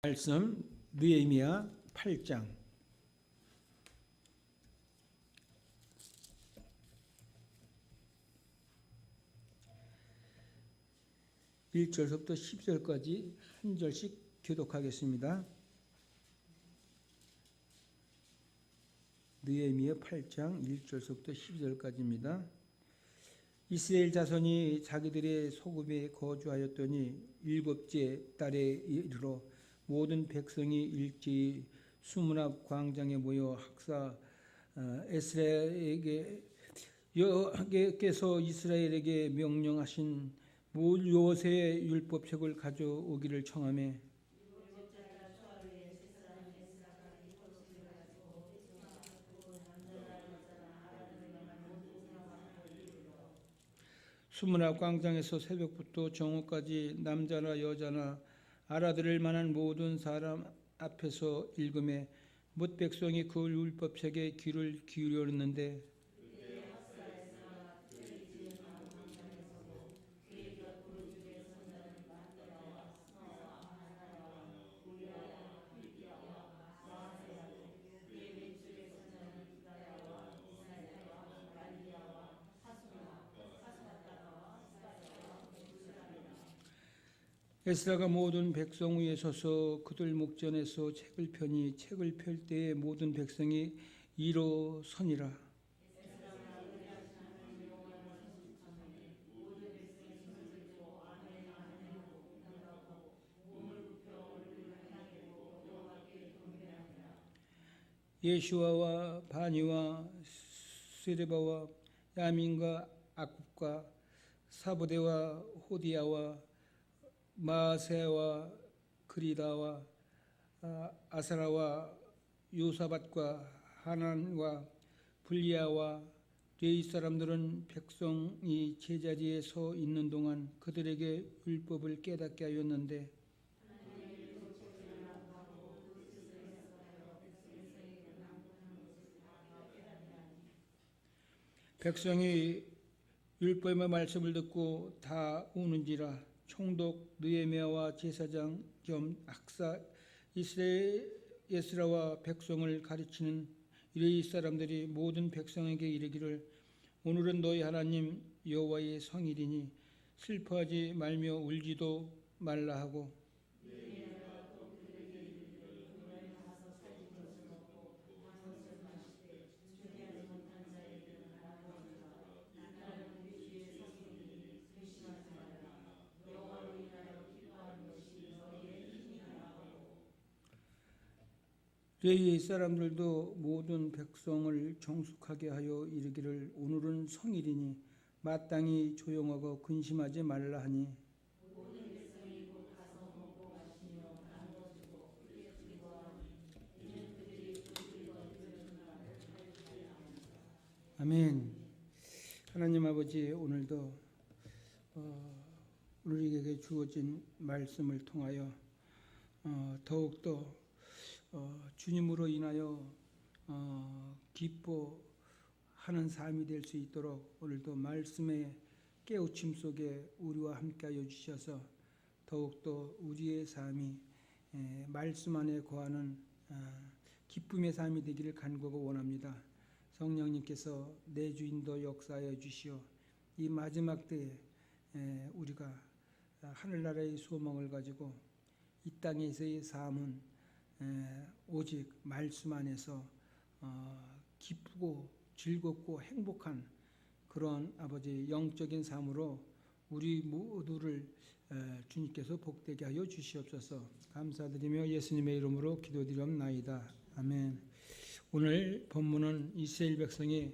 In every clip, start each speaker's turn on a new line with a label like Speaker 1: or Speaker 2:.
Speaker 1: 말씀 느헤미야 8장 1절부터 10절까지 한 절씩 교독하겠습니다. 느헤미야 8장 1절부터 10절까지입니다. 이스라엘 자손이 자기들의 소급에 거주하였더니 일곱째 달에 이르러 모든 백성이 일제히 수문 앞 광장에 모여 학사 에스라에게 여호와께서 이스라엘에게 명령하신 모세의 율법책을 가져오기를 청하며 수문 앞 광장에서 새벽부터 정오까지 남자나 여자나 알아들을 만한 모든 사람 앞에서 읽음에 뭇 백성이 그 율법책에 귀를 기울였는데 에스라가 모든 백성 위에 서서 그들 목전에서 책을 펴니 책을 펼 때에 모든 백성이 일어서니라. 예슈아와 바니와 스레바와 야민과 아굽과 사보대와 호디야와 마세와 그리다와 아사라와 요사밧과 하난과 불리아와 레위 사람들은 백성이 제자리에 서 있는 동안 그들에게 율법을 깨닫게 하였는데 백성이 율법의 말씀을 듣고 다 우는지라. 총독 느헤미야와 제사장 겸 학사 이스라엘 에스라와 백성을 가르치는 레위 사람들이 모든 백성에게 이르기를 오늘은 너희 하나님 여호와의 성일이니 슬퍼하지 말며 울지도 말라 하고 레위 사람들도 모든 백성을 정숙하게 하여 이르기를 오늘은 성일이니 마땅히 조용하고 근심하지 말라 하니 아멘. 하나님 아버지, 오늘도 우리에게 주어진 말씀을 통하여 더욱더 주님으로 인하여 기뻐하는 삶이 될 수 있도록 오늘도 말씀의 깨우침 속에 우리와 함께하여 주셔서 더욱더 우리의 삶이 말씀 안에 거하는 기쁨의 삶이 되기를 간구하고 원합니다. 성령님께서 내 주인도 역사하여 주시어 이 마지막 때에 우리가 하늘나라의 소망을 가지고 이 땅에서의 삶은 오직 말씀 안에서 기쁘고 즐겁고 행복한 그런 아버지의 영적인 삶으로 우리 모두를 주님께서 복되게 하여 주시옵소서. 감사드리며 예수님의 이름으로 기도드리옵나이다. 아멘. 오늘 본문은 이스라엘 백성이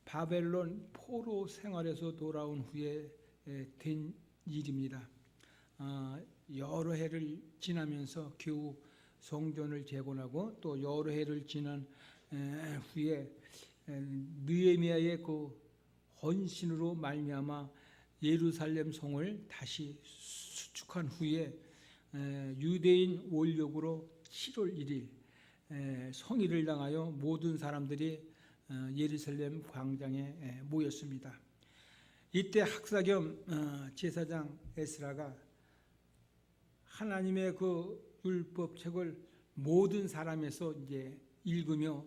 Speaker 1: 바벨론 포로 생활에서 돌아온 후에 된 일입니다. 여러 해를 지나면서 겨우 성전을 재건하고 또 여러 해를 지난 후에 느헤미야의 그 헌신으로 말미암아 예루살렘 성을 다시 수축한 후에 유대인 원력으로 7월 1일 성일을 당하여 모든 사람들이 예루살렘 광장에 모였습니다. 이때 학사 겸 제사장 에스라가 하나님의 그 율법책을 모든 사람에서 이제 읽으며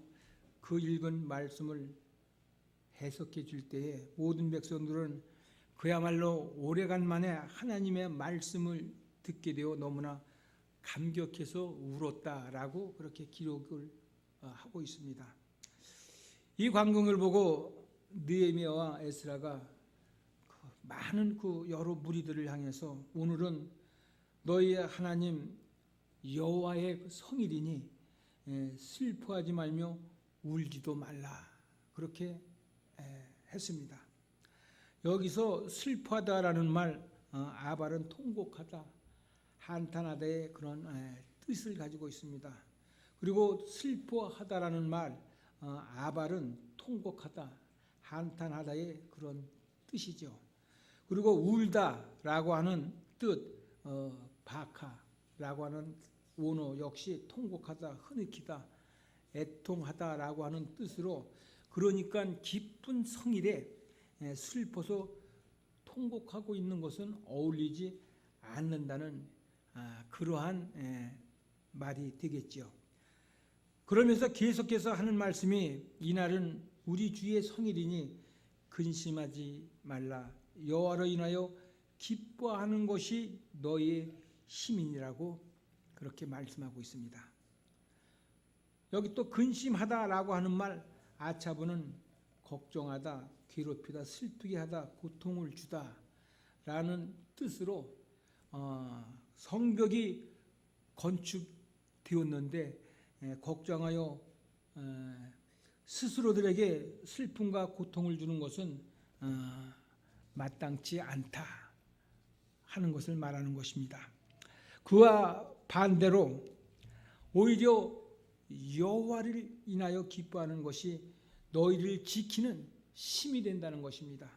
Speaker 1: 그 읽은 말씀을 해석해 줄 때에 모든 백성들은 그야말로 오래간만에 하나님의 말씀을 듣게 되어 너무나 감격해서 울었다라고 그렇게 기록을 하고 있습니다. 이 광경을 보고 느헤미야와 에스라가 많은 그 여러 무리들을 향해서 오늘은 너희의 하나님 여호와의 성일이니 슬퍼하지 말며 울지도 말라 그렇게 했습니다. 여기서 슬퍼하다라는 말 아발은 통곡하다 한탄하다의 그런 뜻을 가지고 있습니다. 그리고 슬퍼하다라는 말 아발은 통곡하다 한탄하다의 그런 뜻이죠. 그리고 울다라고 하는 뜻 바카라고 하는 원어 역시 통곡하다 흐느끼다 애통하다라고 하는 뜻으로 그러니까 기쁜 성일에 슬퍼서 통곡하고 있는 것은 어울리지 않는다는 그러한 말이 되겠죠. 그러면서 계속해서 하는 말씀이 이날은 우리 주의 성일이니 근심하지 말라 여호와로 인하여 기뻐하는 것이 너희의 힘이니라고 그렇게 말씀하고 있습니다. 여기 또 근심하다라고 하는 말 아차부는 걱정하다, 괴롭히다, 슬프게 하다, 고통을 주다라는 뜻으로 성벽이 건축되었는데 걱정하여 스스로들에게 슬픔과 고통을 주는 것은 마땅치 않다 하는 것을 말하는 것입니다. 그와 반대로 오히려 여호와를 인하여 기뻐하는 것이 너희를 지키는 힘이 된다는 것입니다.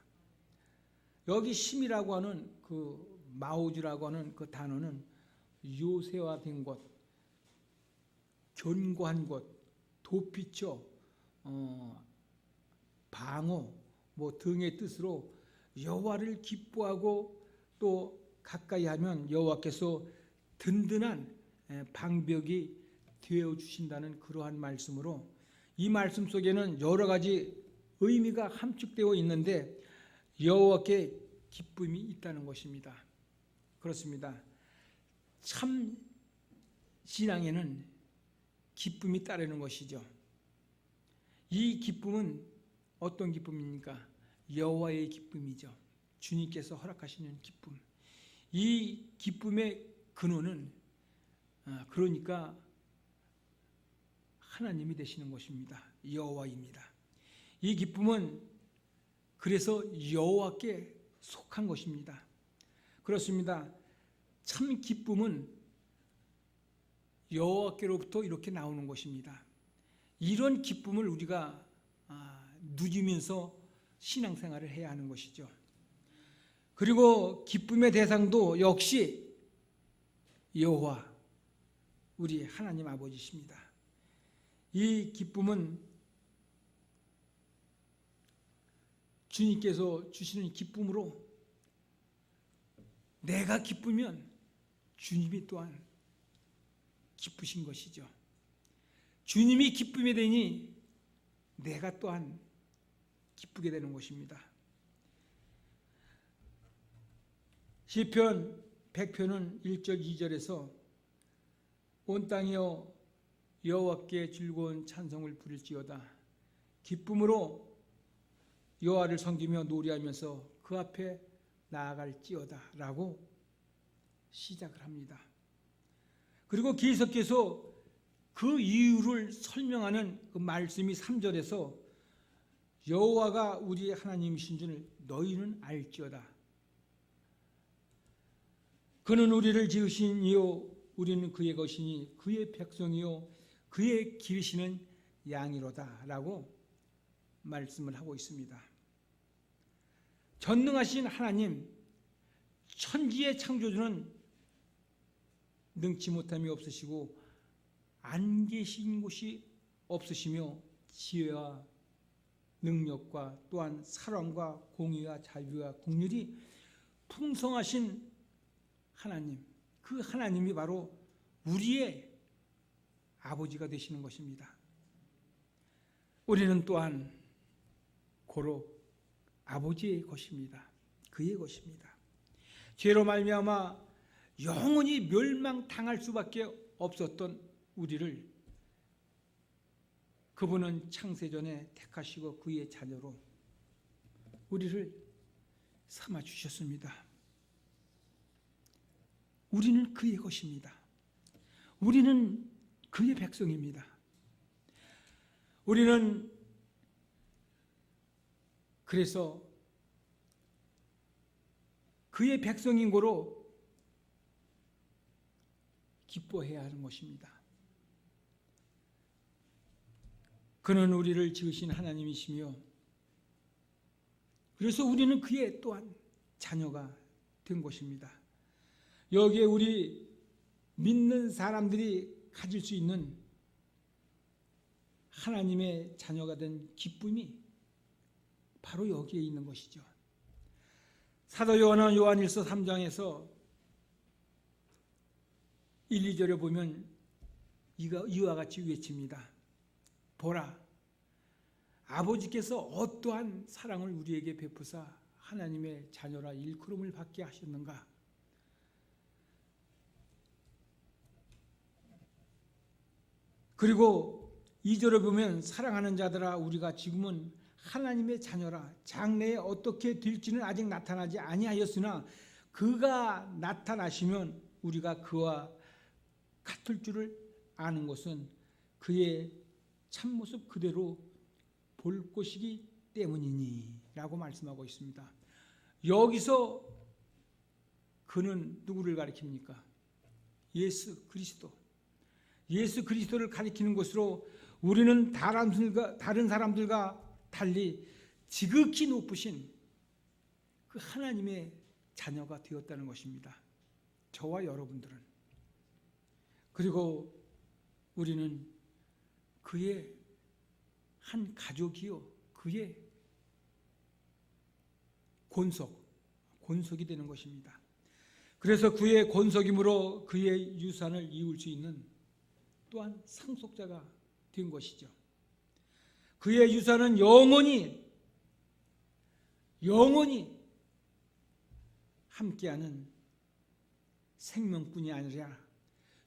Speaker 1: 여기 힘이라고 하는 그 마우즈라고 하는 그 단어는 요새화된 것, 견고한 것, 도피처, 방어 뭐 등의 뜻으로 여호와를 기뻐하고 또 가까이 하면 여호와께서 든든한 방벽이 되어 주신다는 그러한 말씀으로 이 말씀 속에는 여러 가지 의미가 함축되어 있는데 여호와께 기쁨이 있다는 것입니다. 그렇습니다. 참 신앙에는 기쁨이 따르는 것이죠. 이 기쁨은 어떤 기쁨입니까? 여호와의 기쁨이죠. 주님께서 허락하시는 기쁨. 이 기쁨의 근원은 그러니까 하나님이 되시는 것입니다. 여호와입니다. 이 기쁨은 그래서 여호와께 속한 것입니다. 그렇습니다. 참 기쁨은 여호와께로부터 이렇게 나오는 것입니다. 이런 기쁨을 우리가 누리면서 신앙생활을 해야 하는 것이죠. 그리고 기쁨의 대상도 역시 여호와 우리 하나님 아버지십니다. 이 기쁨은 주님께서 주시는 기쁨으로 내가 기쁘면 주님이 또한 기쁘신 것이죠. 주님이 기쁨이 되니 내가 또한 기쁘게 되는 것입니다. 시편 100편은 1절 2절에서 온 땅이여 여호와께 즐거운 찬송을 부를지어다 기쁨으로 여호와를 섬기며 노래하면서 그 앞에 나아갈지어다 라고 시작을 합니다. 그리고 계속해서 그 이유를 설명하는 그 말씀이 3절에서 여호와가 우리 하나님이신 줄 너희는 알지어다. 그는 우리를 지으신 이요 우리는 그의 것이니 그의 백성이요 그의 기르시는 양이로다 라고 말씀을 하고 있습니다. 전능하신 하나님 천지의 창조주는 능치 못함이 없으시고 안 계신 곳이 없으시며 지혜와 능력과 또한 사랑과 공의와 자유와 긍휼이 풍성하신 하나님, 그 하나님이 바로 우리의 아버지가 되시는 것입니다. 우리는 또한 고로 아버지의 것입니다. 그의 것입니다. 죄로 말미암아 영원히 멸망당할 수밖에 없었던 우리를 그분은 창세전에 택하시고 그의 자녀로 우리를 삼아 주셨습니다. 우리는 그의 것입니다. 우리는 그의 백성입니다. 우리는 그래서 그의 백성인 고로 기뻐해야 하는 것입니다. 그는 우리를 지으신 하나님이시며 그래서 우리는 그의 또한 자녀가 된 것입니다. 여기에 우리 믿는 사람들이 가질 수 있는 하나님의 자녀가 된 기쁨이 바로 여기에 있는 것이죠. 사도 요한은 요한일서 3장에서 1, 2절에 보면 이와 같이 외칩니다. 보라, 아버지께서 어떠한 사랑을 우리에게 베푸사 하나님의 자녀라 일컬음을 받게 하셨는가. 그리고 2절에 보면 사랑하는 자들아 우리가 지금은 하나님의 자녀라 장래에 어떻게 될지는 아직 나타나지 아니하였으나 그가 나타나시면 우리가 그와 같을 줄을 아는 것은 그의 참모습 그대로 볼 것이기 때문이니 라고 말씀하고 있습니다. 여기서 그는 누구를 가리킵니까? 예수 그리스도. 예수 그리스도를 가리키는 것으로 우리는 다른 사람들과 달리 지극히 높으신 그 하나님의 자녀가 되었다는 것입니다. 저와 여러분들은. 그리고 우리는 그의 한 가족이요 그의 권속이 되는 것입니다. 그래서 그의 권속임으로 그의 유산을 이을 수 있는 또한 상속자가 된 것이죠. 그의 유산은 영원히 함께하는 생명뿐이 아니라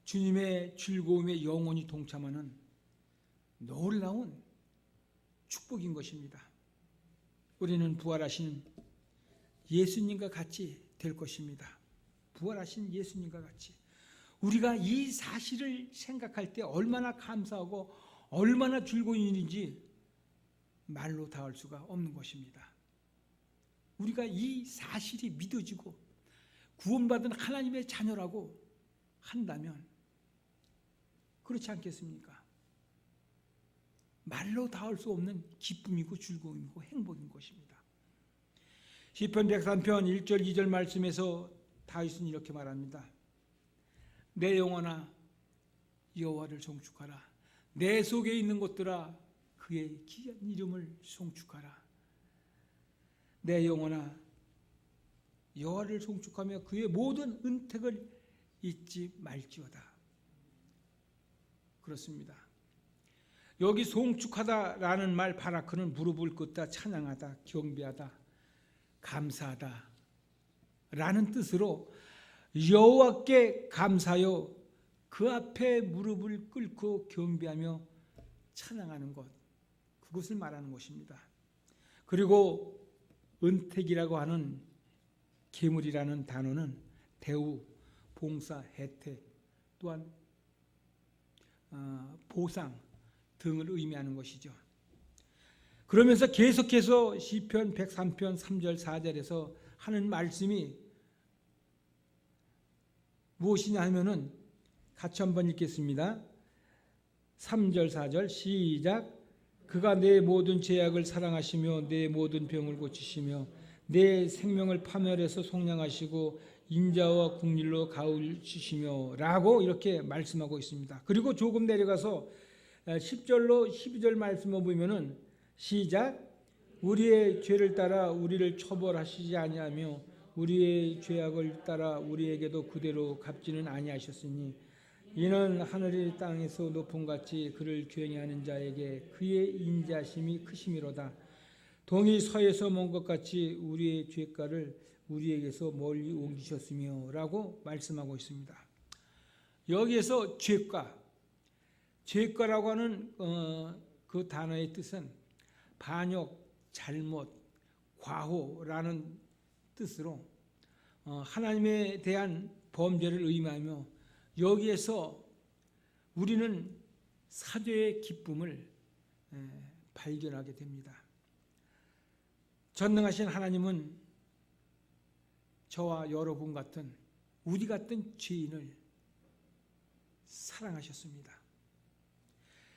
Speaker 1: 주님의 즐거움에 영원히 동참하는 놀라운 축복인 것입니다. 우리는 부활하신 예수님과 같이 될 것입니다. 부활하신 예수님과 같이. 우리가 이 사실을 생각할 때 얼마나 감사하고 얼마나 즐거운 일인지 말로 다할 수가 없는 것입니다. 우리가 이 사실이 믿어지고 구원받은 하나님의 자녀라고 한다면 그렇지 않겠습니까? 말로 다할 수 없는 기쁨이고 즐거움이고 행복인 것입니다. 시편 103편 1절 2절 말씀에서 다윗은 이렇게 말합니다. 내 영혼아 여호와를 송축하라. 내 속에 있는 것들아 그의 귀한 이름을 송축하라. 내 영혼아 여호와를 송축하며 그의 모든 은택을 잊지 말지어다. 그렇습니다. 여기 송축하다라는 말 바라크는 무릎을 꿇다, 찬양하다, 경배하다, 감사하다 라는 뜻으로 여호와께 감사하여 그 앞에 무릎을 꿇고 경배하며 찬양하는 것, 그것을 말하는 것입니다. 그리고 은택이라고 하는 계물이라는 단어는 대우, 봉사, 혜택, 또한 보상 등을 의미하는 것이죠. 그러면서 계속해서 시편 103편 3절 4절에서 하는 말씀이 무엇이냐 하면은 같이 한번 읽겠습니다. 3절 4절 시작. 그가 내 모든 죄악을 사랑하시며 내 모든 병을 고치시며 내 생명을 파멸해서 속량하시고 인자와 국률로 가우치시며 라고 이렇게 말씀하고 있습니다. 그리고 조금 내려가서 10절로 12절 말씀을 보면은 시작. 우리의 죄를 따라 우리를 처벌하시지 아니하며 우리의 죄악을 따라 우리에게도 그대로 갚지는 아니하셨으니 이는 하늘이 땅에서 높음같이 그를 경외하는 자에게 그의 인자심이 크심이로다. 동이 서에서 먼 것 같이 우리의 죄가를 우리에게서 멀리 옮기셨으며 라고 말씀하고 있습니다. 여기에서 죄가라고 하는 그 단어의 뜻은 반역, 잘못, 과오라는 뜻으로 하나님에 대한 범죄를 의미하며, 여기에서 우리는 사죄의 기쁨을 발견하게 됩니다. 전능하신 하나님은 저와 여러분 같은, 우리 같은 죄인을 사랑하셨습니다.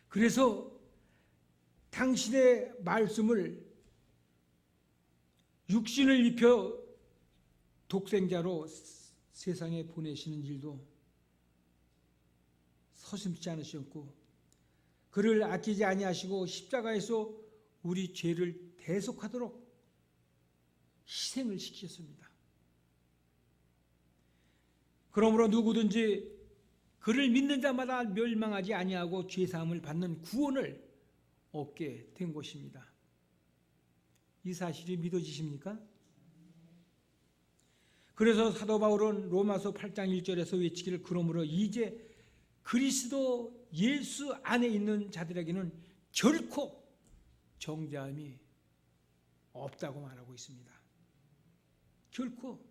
Speaker 1: 그래서 당신의 말씀을 육신을 입혀 독생자로 세상에 보내시는 일도 서슴지 않으셨고, 그를 아끼지 아니하시고 십자가에서 우리 죄를 대속하도록 희생을 시키셨습니다. 그러므로 누구든지 그를 믿는 자마다 멸망하지 아니하고 죄사함을 받는 구원을 얻게 된 것입니다. 이 사실이 믿어지십니까? 그래서 사도 바울은 로마서 8장 1절에서 외치기를, 그러므로 이제 그리스도 예수 안에 있는 자들에게는 결코 정죄함이 없다고 말하고 있습니다. 결코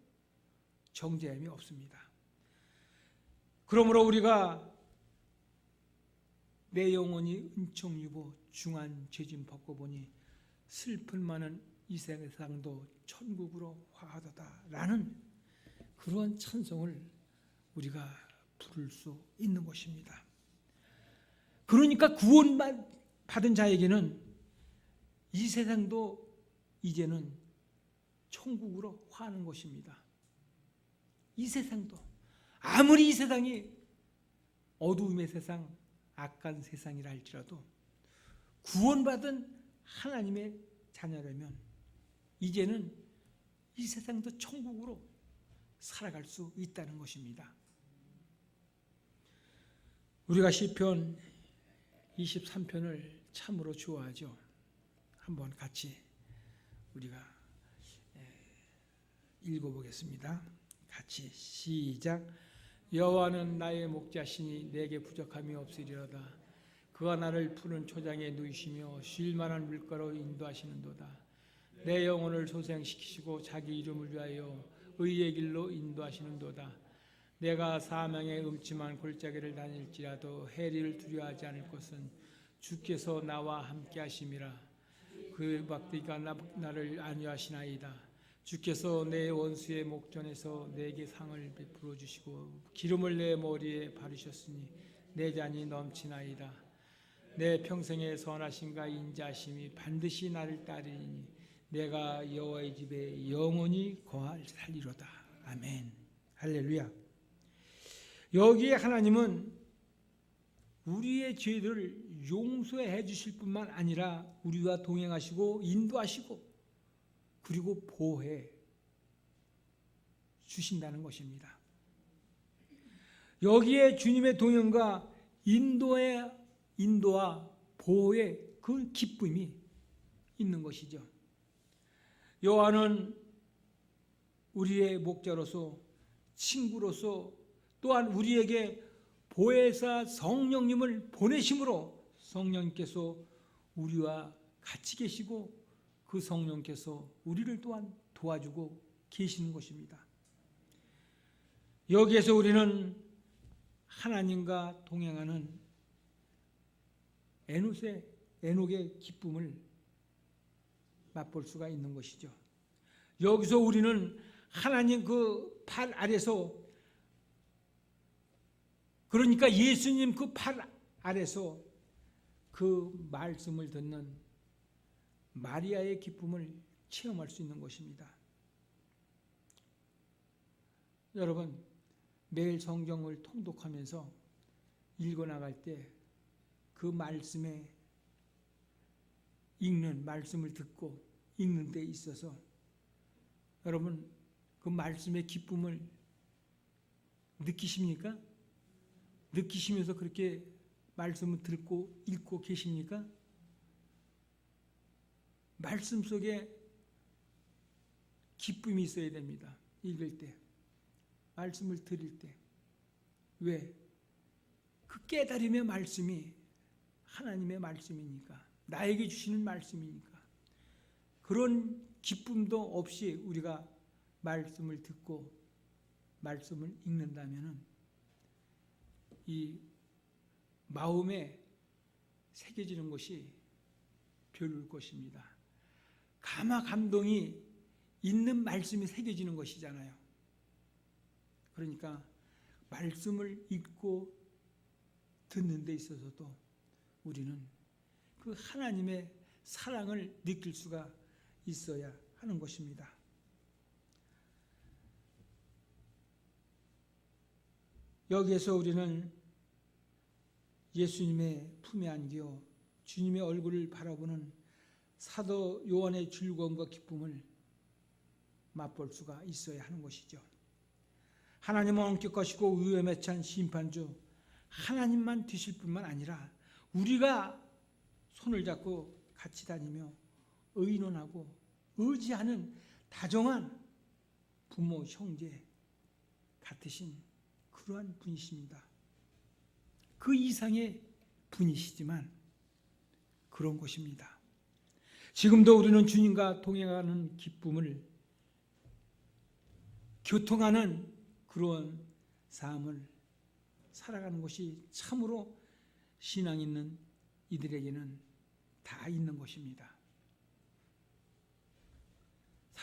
Speaker 1: 정죄함이 없습니다. 그러므로 우리가 내 영혼이 은총유보 중한 죄짐 벗고 보니 슬픈 많은 이 세상도 천국으로 화하도다라는 그러한 찬송을 우리가 부를 수 있는 것입니다. 그러니까 구원받은 자에게는 이 세상도 이제는 천국으로 화하는 것입니다. 이 세상도, 아무리 이 세상이 어두움의 세상, 악한 세상이라 할지라도 구원받은 하나님의 자녀라면 이제는 이 세상도 천국으로 살아갈 수 있다는 것입니다. 우리가 시편 23편을 참으로 좋아하죠. 한번 같이 우리가 읽어보겠습니다. 같이 시작. 여호와는 나의 목자시니 내게 부족함이 없으리로다. 그가 나를 푸른 초장에 누이시며 쉴 만한 물가로 인도하시는도다. 내 영혼을 소생시키시고 자기 이름을 위하여 의의 길로 인도하시는도다. 내가 사망의 음침한 골짜기를 다닐지라도 해리를 두려워하지 않을 것은 주께서 나와 함께 하심이라. 그 막대기가 나를 안위하시나이다. 주께서 내 원수의 목전에서 내게 상을 베풀어 주시고 기름을 내 머리에 바르셨으니 내 잔이 넘치나이다. 내 평생의 선하심과 인자하심이 반드시 나를 따르니 내가 여호와의 집에 영원히 거하리로다. 아멘. 할렐루야. 여기에 하나님은 우리의 죄들을 용서해 주실 뿐만 아니라 우리와 동행하시고 인도하시고 그리고 보호해 주신다는 것입니다. 여기에 주님의 동행과 인도와 보호의 그 기쁨이 있는 것이죠. 여호와는 우리의 목자로서, 친구로서, 또한 우리에게 보혜사 성령님을 보내심으로 성령님께서 우리와 같이 계시고 그 성령께서 우리를 또한 도와주고 계시는 것입니다. 여기에서 우리는 하나님과 동행하는 에녹의 기쁨을 맛볼 수가 있는 것이죠. 여기서 우리는 하나님 그 팔 아래서, 그러니까 예수님 그 팔 아래서 그 말씀을 듣는 마리아의 기쁨을 체험할 수 있는 것입니다. 여러분, 매일 성경을 통독하면서 읽어나갈 때 그 말씀에 읽는, 말씀을 듣고 읽는 데 있어서 여러분 그 말씀의 기쁨을 느끼십니까? 느끼시면서 그렇게 말씀을 듣고 읽고 계십니까? 말씀 속에 기쁨이 있어야 됩니다. 읽을 때, 말씀을 들을 때. 왜? 그 깨달음의 말씀이 하나님의 말씀이니까, 나에게 주시는 말씀이니까. 그런 기쁨도 없이 우리가 말씀을 듣고 말씀을 읽는다면 이 마음에 새겨지는 것이 별로일 것입니다. 감동이 있는 말씀이 새겨지는 것이잖아요. 그러니까 말씀을 읽고 듣는 데 있어서도 우리는 그 하나님의 사랑을 느낄 수가 있어야 하는 것입니다. 여기에서 우리는 예수님의 품에 안겨 주님의 얼굴을 바라보는 사도 요한의 즐거움과 기쁨을 맛볼 수가 있어야 하는 것이죠. 하나님은 엄격하시고 위험에 찬 심판주 하나님만 되실 뿐만 아니라 우리가 손을 잡고 같이 다니며 의논하고 의지하는 다정한 부모, 형제 같으신 그러한 분이십니다. 그 이상의 분이시지만 그런 것입니다. 지금도 우리는 주님과 동행하는 기쁨을 교통하는 그런 삶을 살아가는 것이 참으로 신앙 있는 이들에게는 다 있는 것입니다.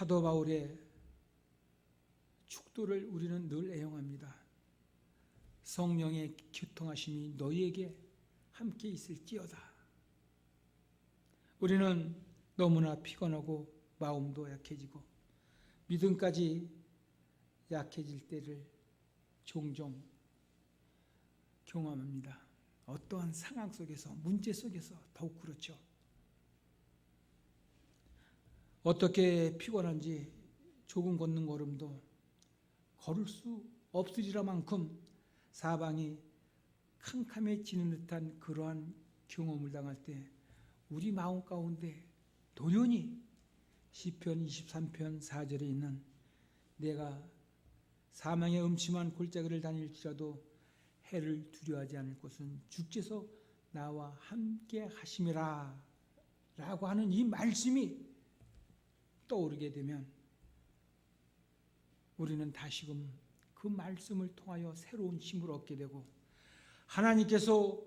Speaker 1: 사도 바울의 축도를 우리는 늘 애용합니다. 성령의 교통하심이 너희에게 함께 있을지어다. 우리는 너무나 피곤하고 마음도 약해지고 믿음까지 약해질 때를 종종 경험합니다. 어떠한 상황 속에서, 문제 속에서 더욱 그렇죠. 어떻게 피곤한지 조금 걷는 걸음도 걸을 수 없으리라 만큼 사방이 캄캄해지는 듯한 그러한 경험을 당할 때 우리 마음 가운데 도련히 시편 23편 4절에 있는 내가 사망의 음침한 골짜기를 다닐지라도 해를 두려워하지 않을 것은 주께서 나와 함께 하심이라 라고 하는 이 말씀이 떠오르게 되면 우리는 다시금 그 말씀을 통하여 새로운 힘을 얻게 되고 하나님께서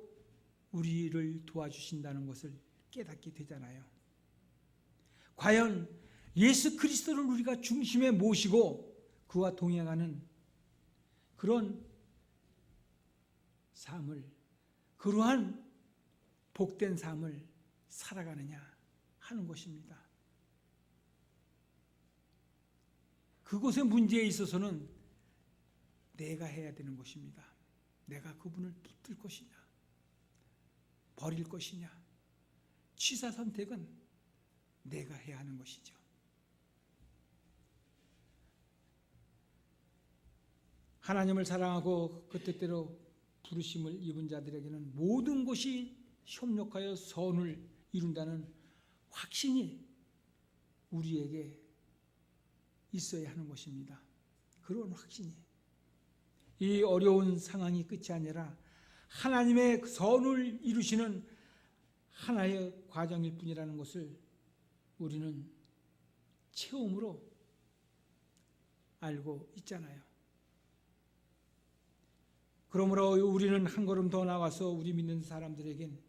Speaker 1: 우리를 도와주신다는 것을 깨닫게 되잖아요. 과연 예수 그리스도를 우리가 중심에 모시고 그와 동행하는 그런 삶을, 그러한 복된 삶을 살아가느냐 하는 것입니다. 그것의 문제에 있어서는 내가 해야 되는 것입니다. 내가 그분을 붙들 것이냐, 버릴 것이냐, 취사 선택은 내가 해야 하는 것이죠. 하나님을 사랑하고 그 뜻대로 부르심을 입은 자들에게는 모든 것이 협력하여 선을 이룬다는 확신이 우리에게 있어야 하는 것입니다. 그런 확신이. 이 어려운 상황이 끝이 아니라 하나님의 선을 이루시는 하나의 과정일 뿐이라는 것을 우리는 체험으로 알고 있잖아요. 그러므로 우리는 한 걸음 더 나가서 우리 믿는 사람들에겐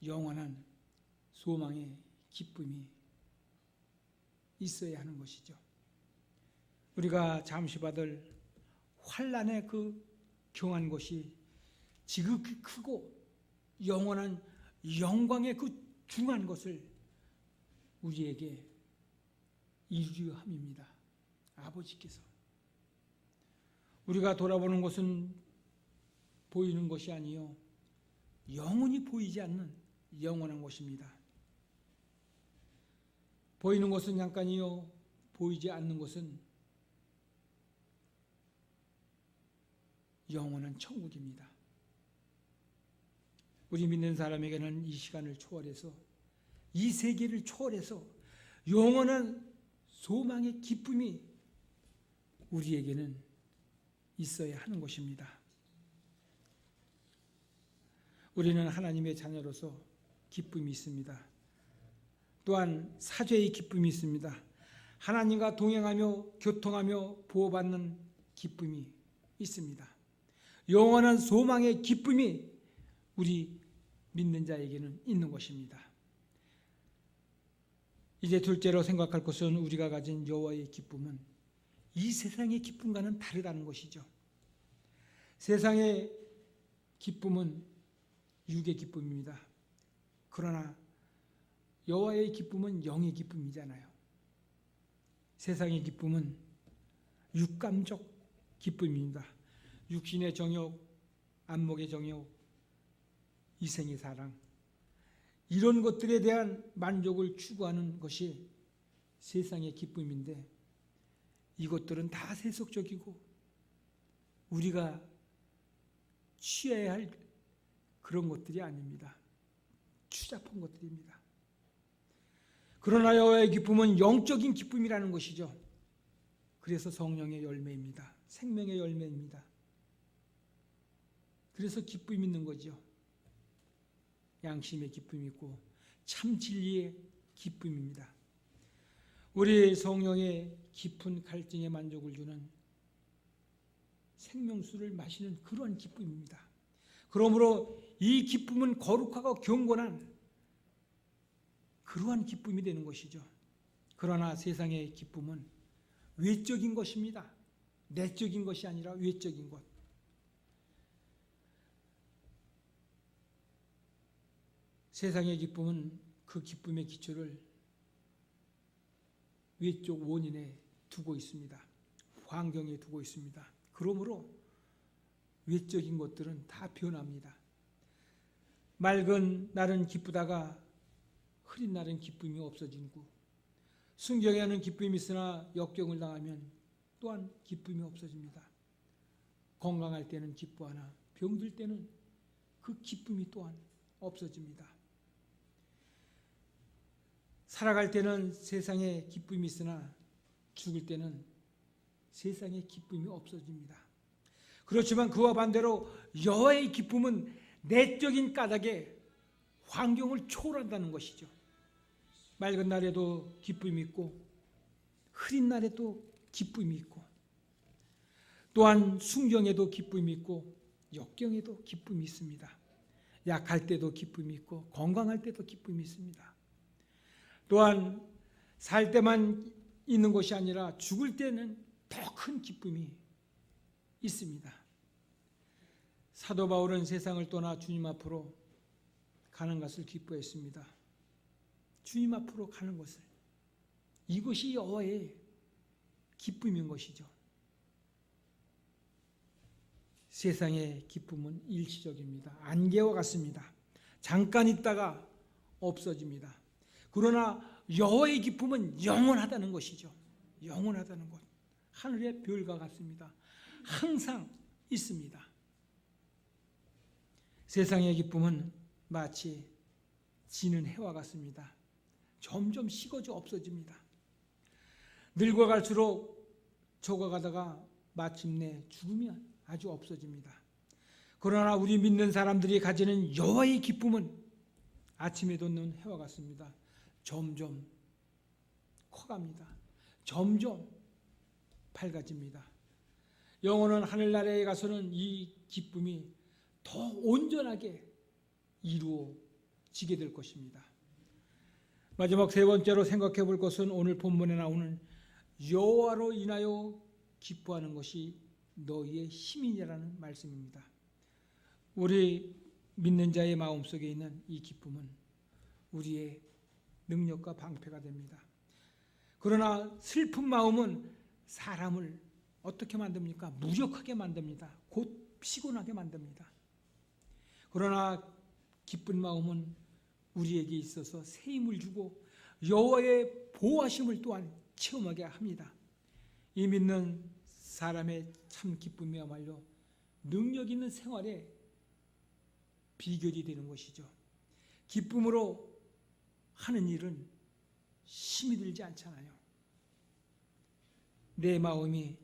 Speaker 1: 영원한 소망의 기쁨이 있어야 하는 것이죠. 우리가 잠시 받을 환난의 그 경한 것이 지극히 크고 영원한 영광의 그 중한 것을 우리에게 이루려 함입니다. 아버지께서. 우리가 돌아보는 것은 보이는 것이 아니요 영원히 보이지 않는 영원한 것입니다. 보이는 것은 잠깐이요 보이지 않는 것은 영원한 천국입니다. 우리 믿는 사람에게는 이 시간을 초월해서, 이 세계를 초월해서 영원한 소망의 기쁨이 우리에게는 있어야 하는 것입니다. 우리는 하나님의 자녀로서 기쁨이 있습니다. 또한 사죄의 기쁨이 있습니다. 하나님과 동행하며 교통하며 보호받는 기쁨이 있습니다. 영원한 소망의 기쁨이 우리 믿는 자에게는 있는 것입니다. 이제 둘째로 생각할 것은 우리가 가진 여호와의 기쁨은 이 세상의 기쁨과는 다르다는 것이죠. 세상의 기쁨은 육의 기쁨입니다. 그러나 여호와의 기쁨은 영의 기쁨이잖아요. 세상의 기쁨은 육감적 기쁨입니다. 육신의 정욕, 안목의 정욕, 이생의 사랑, 이런 것들에 대한 만족을 추구하는 것이 세상의 기쁨인데, 이것들은 다 세속적이고 우리가 취해야 할 그런 것들이 아닙니다. 추잡한 것들입니다. 그러나 여호와의 기쁨은 영적인 기쁨이라는 것이죠. 그래서 성령의 열매입니다. 생명의 열매입니다. 그래서 기쁨이 있는 거죠. 양심의 기쁨이 있고 참 진리의 기쁨입니다. 우리 성령의 깊은 갈증의 만족을 주는 생명수를 마시는 그런 기쁨입니다. 그러므로 이 기쁨은 거룩하고 경건한 그러한 기쁨이 되는 것이죠. 그러나 세상의 기쁨은 외적인 것입니다. 내적인 것이 아니라 외적인 것. 세상의 기쁨은 그 기쁨의 기초를 외적 원인에 두고 있습니다. 환경에 두고 있습니다. 그러므로 외적인 것들은 다 변합니다. 맑은 날은 기쁘다가 흐린 날은 기쁨이 없어지고, 순경에는 기쁨이 있으나 역경을 당하면 또한 기쁨이 없어집니다. 건강할 때는 기뻐하나 병들 때는 그 기쁨이 또한 없어집니다. 살아갈 때는 세상에 기쁨이 있으나 죽을 때는 세상에 기쁨이 없어집니다. 그렇지만 그와 반대로 여호와의 기쁨은 내적인 까닭에 환경을 초월한다는 것이죠. 맑은 날에도 기쁨이 있고 흐린 날에도 기쁨이 있고, 또한 순경에도 기쁨이 있고 역경에도 기쁨이 있습니다. 약할 때도 기쁨이 있고 건강할 때도 기쁨이 있습니다. 또한 살 때만 있는 것이 아니라 죽을 때는 더 큰 기쁨이 있습니다. 사도 바울은 세상을 떠나 주님 앞으로 가는 것을 기뻐했습니다. 주님 앞으로 가는 것을. 이것이 여호와의 기쁨인 것이죠. 세상의 기쁨은 일시적입니다. 안개와 같습니다. 잠깐 있다가 없어집니다. 그러나 여호와의 기쁨은 영원하다는 것이죠. 영원하다는 것. 하늘의 별과 같습니다. 항상 있습니다. 세상의 기쁨은 마치 지는 해와 같습니다. 점점 식어져 없어집니다. 늙어갈수록 적어가다가 마침내 죽으면 아주 없어집니다. 그러나 우리 믿는 사람들이 가지는 여호와의 기쁨은 아침에 돋는 해와 같습니다. 점점 커갑니다. 점점 밝아집니다. 영혼은 하늘나라에 가서는 이 기쁨이 더 온전하게 이루어지게 될 것입니다. 마지막 세 번째로 생각해 볼 것은 오늘 본문에 나오는 여호와로 인하여 기뻐하는 것이 너희의 힘이라는 말씀입니다. 우리 믿는 자의 마음속에 있는 이 기쁨은 우리의 능력과 방패가 됩니다. 그러나 슬픈 마음은 사람을 어떻게 만듭니까? 무력하게 만듭니다. 곧 피곤하게 만듭니다. 그러나 기쁜 마음은 우리에게 있어서 새 힘을 주고 여호와의 보호하심을 또한 체험하게 합니다. 이 믿는 사람의 참 기쁨이야말로 능력 있는 생활의 비결이 되는 것이죠. 기쁨으로 하는 일은 힘이 들지 않잖아요. 내 마음이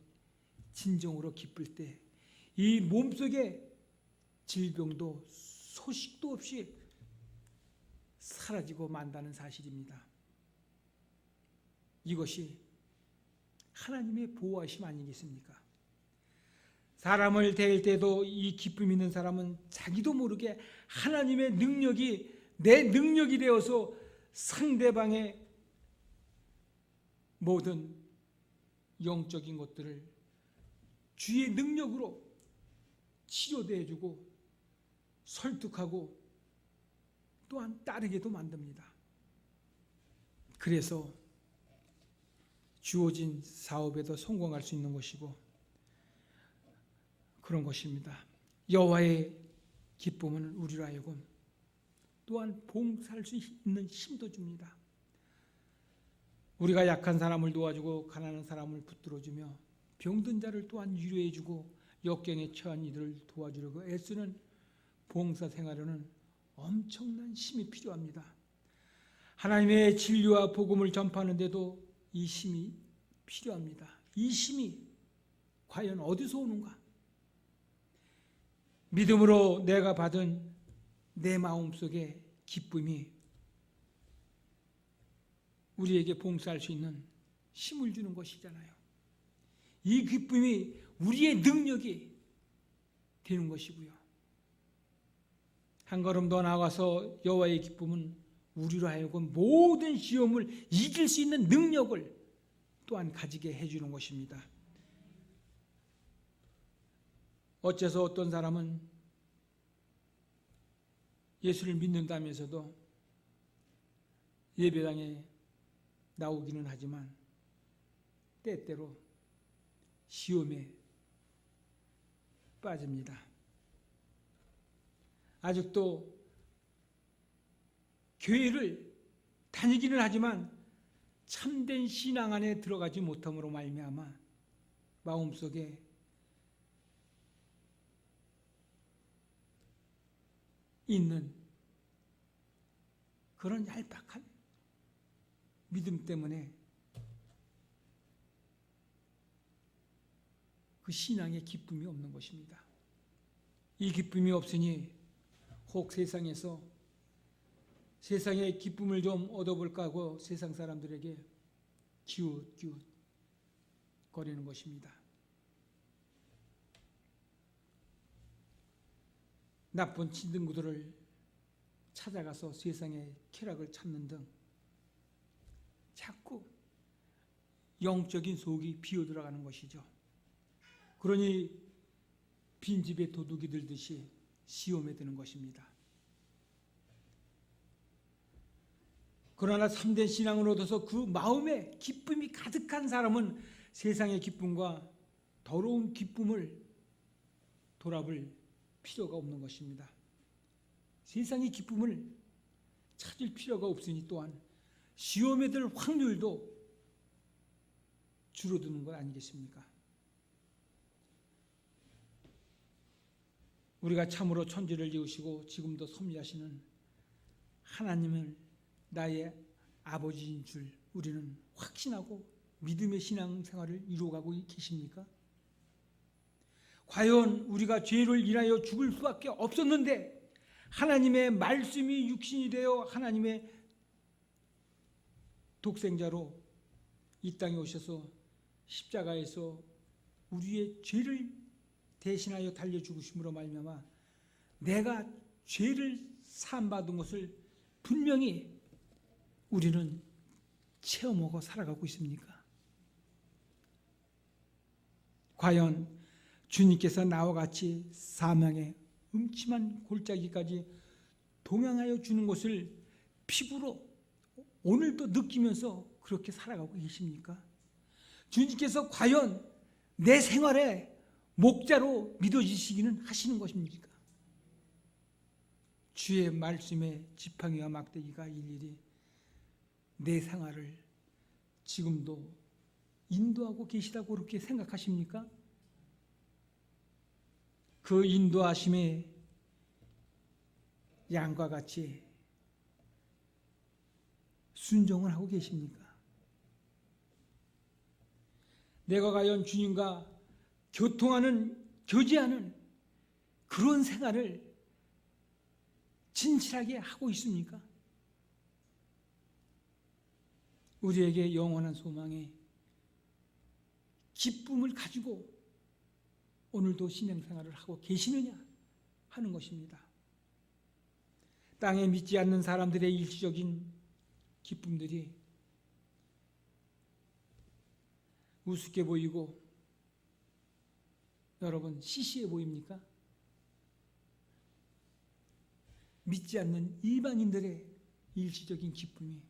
Speaker 1: 진정으로 기쁠 때 이 몸속의 질병도 소식도 없이 사라지고 만다는 사실입니다. 이것이 하나님의 보호하심 아니겠습니까? 사람을 대할 때도 이 기쁨 있는 사람은 자기도 모르게 하나님의 능력이 내 능력이 되어서 상대방의 모든 영적인 것들을 주의 능력으로 치료되어주고 설득하고 또한 따르게도 만듭니다. 그래서 주어진 사업에도 성공할 수 있는 것이고 그런 것입니다. 여호와의 기쁨은 우리로 하여금 또한 봉사할 수 있는 힘도 줍니다. 우리가 약한 사람을 도와주고 가난한 사람을 붙들어주며 병든 자를 또한 위로해주고 역경에 처한 이들을 도와주려고 애쓰는 봉사 생활에는 엄청난 힘이 필요합니다. 하나님의 진리와 복음을 전파하는데도 이 힘이 필요합니다. 이 힘이 과연 어디서 오는가? 믿음으로 내가 받은 내 마음속의 기쁨이 우리에게 봉사할 수 있는 힘을 주는 것이잖아요. 이 기쁨이 우리의 능력이 되는 것이고요. 한 걸음 더 나아가서 여호와의 기쁨은 우리로 하여금 모든 시험을 이길 수 있는 능력을 또한 가지게 해주는 것입니다. 어째서 어떤 사람은 예수를 믿는다면서도 예배당에 나오기는 하지만 때때로 시험에 빠집니다. 아직도 교회를 다니기는 하지만 참된 신앙 안에 들어가지 못함으로 말미암아 마음속에 있는 그런 얄팍한 믿음 때문에 그 신앙의 기쁨이 없는 것입니다. 이 기쁨이 없으니 혹 세상에서 세상의 기쁨을 좀 얻어볼까 하고 세상 사람들에게 기웃기웃 거리는 것입니다. 나쁜 친등구들을 찾아가서 세상의 쾌락을 찾는 등 자꾸 영적인 속이 비어들어가는 것이죠. 그러니 빈집에 도둑이 들듯이 시험에 드는 것입니다. 그러나 참된 신앙을 얻어서 그 마음에 기쁨이 가득한 사람은 세상의 기쁨과 더러운 기쁨을 돌아볼 필요가 없는 것입니다. 세상의 기쁨을 찾을 필요가 없으니 또한 시험에 들 확률도 줄어드는 것 아니겠습니까? 우리가 참으로 천지를 지으시고 지금도 섭리하시는 하나님을 나의 아버지인 줄 우리는 확신하고 믿음의 신앙생활을 이루어가고 계십니까? 과연 우리가 죄를 인하여 죽을 수밖에 없었는데 하나님의 말씀이 육신이 되어 하나님의 독생자로 이 땅에 오셔서 십자가에서 우리의 죄를 대신하여 달려 죽으심으로 말미암아 내가 죄를 사함받은 것을 분명히 우리는 체험하고 살아가고 있습니까? 과연 주님께서 나와 같이 사망의 음침한 골짜기까지 동행하여 주는 것을 피부로 오늘도 느끼면서 그렇게 살아가고 계십니까? 주님께서 과연 내 생활에 목자로 믿어지시기는 하시는 것입니까? 주의 말씀에 지팡이와 막대기가 일일이 내 생활을 지금도 인도하고 계시다고 그렇게 생각하십니까? 그 인도하심의 양과 같이 순종을 하고 계십니까? 내가 과연 주님과 교제하는 그런 생활을 진실하게 하고 있습니까? 우리에게 영원한 소망에 기쁨을 가지고 오늘도 신앙생활을 하고 계시느냐 하는 것입니다. 땅에 믿지 않는 사람들의 일시적인 기쁨들이 우습게 보이고 여러분 시시해 보입니까? 믿지 않는 일반인들의 일시적인 기쁨이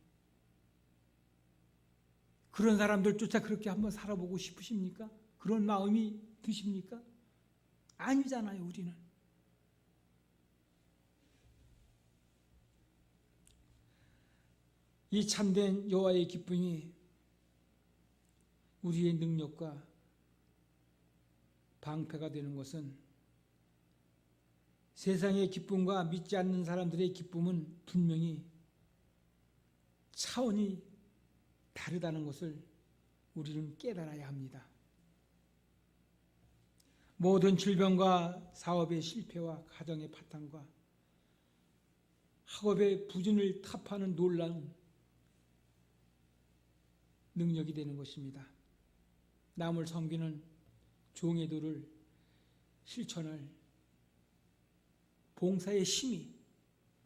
Speaker 1: 그런 사람들조차 그렇게 한번 살아보고 싶으십니까? 그런 마음이 드십니까? 아니잖아요, 우리는. 이 참된 여호와의 기쁨이 우리의 능력과 방패가 되는 것은 세상의 기쁨과 믿지 않는 사람들의 기쁨은 분명히 차원이 다르다는 것을 우리는 깨달아야 합니다. 모든 질병과 사업의 실패와 가정의 파탄과 학업의 부진을 타파하는 놀라운 능력이 되는 것입니다. 남을 섬기는 종의 도를 실천할 봉사의 힘이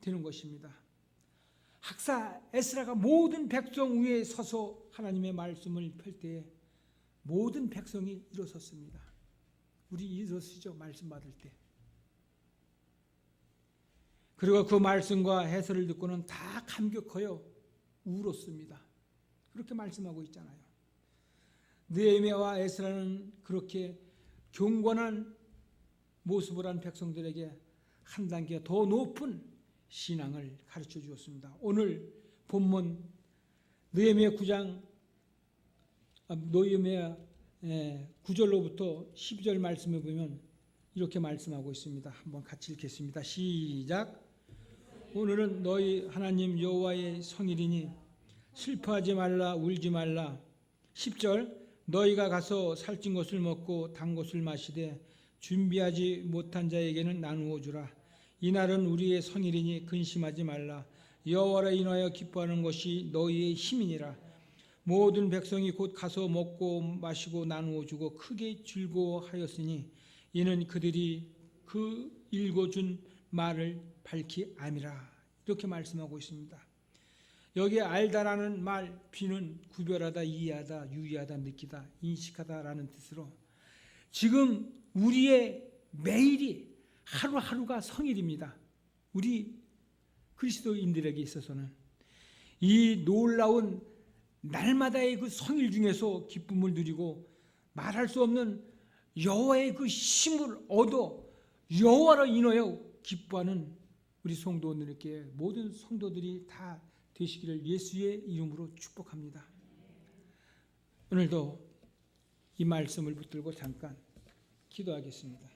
Speaker 1: 되는 것입니다. 학사 에스라가 모든 백성 위에 서서 하나님의 말씀을 펼 때에 모든 백성이 일어섰습니다. 우리 일어서시죠, 말씀 받을 때. 그리고 그 말씀과 해설을 듣고는 다 감격하여 울었습니다. 그렇게 말씀하고 있잖아요. 느헤미야와 에스라는 그렇게 경건한 모습을 한 백성들에게 한 단계 더 높은 신앙을 가르쳐 주었습니다. 오늘 본문 느헤미야 9장 느헤미야 9절로부터 12절 말씀에 보면 이렇게 말씀하고 있습니다. 한번 같이 읽겠습니다. 시작. 오늘은 너희 하나님 여호와의 성일이니 슬퍼하지 말라, 울지 말라. 10절. 너희가 가서 살찐 것을 먹고 단 것을 마시되 준비하지 못한 자에게는 나누어 주라. 이날은 우리의 성일이니 근심하지 말라. 여호와를 인하여 기뻐하는 것이 너희의 힘이니라. 모든 백성이 곧 가서 먹고 마시고 나누어 주고 크게 즐거워하였으니 이는 그들이 그 읽어준 말을 밝히 암이라. 이렇게 말씀하고 있습니다. 여기에 알다라는 말, 비는 구별하다, 이해하다, 유의하다, 느끼다, 인식하다라는 뜻으로 지금 우리의 매일이 하루하루가 성일입니다. 우리 그리스도인들에게 있어서는 이 놀라운 날마다의 그 성일 중에서 기쁨을 누리고 말할 수 없는 여호와의 그 힘을 얻어 여호와로 인하여 기뻐하는 우리 성도들에게 모든 성도들이 다 되시기를 예수의 이름으로 축복합니다. 오늘도 이 말씀을 붙들고 잠깐 기도하겠습니다.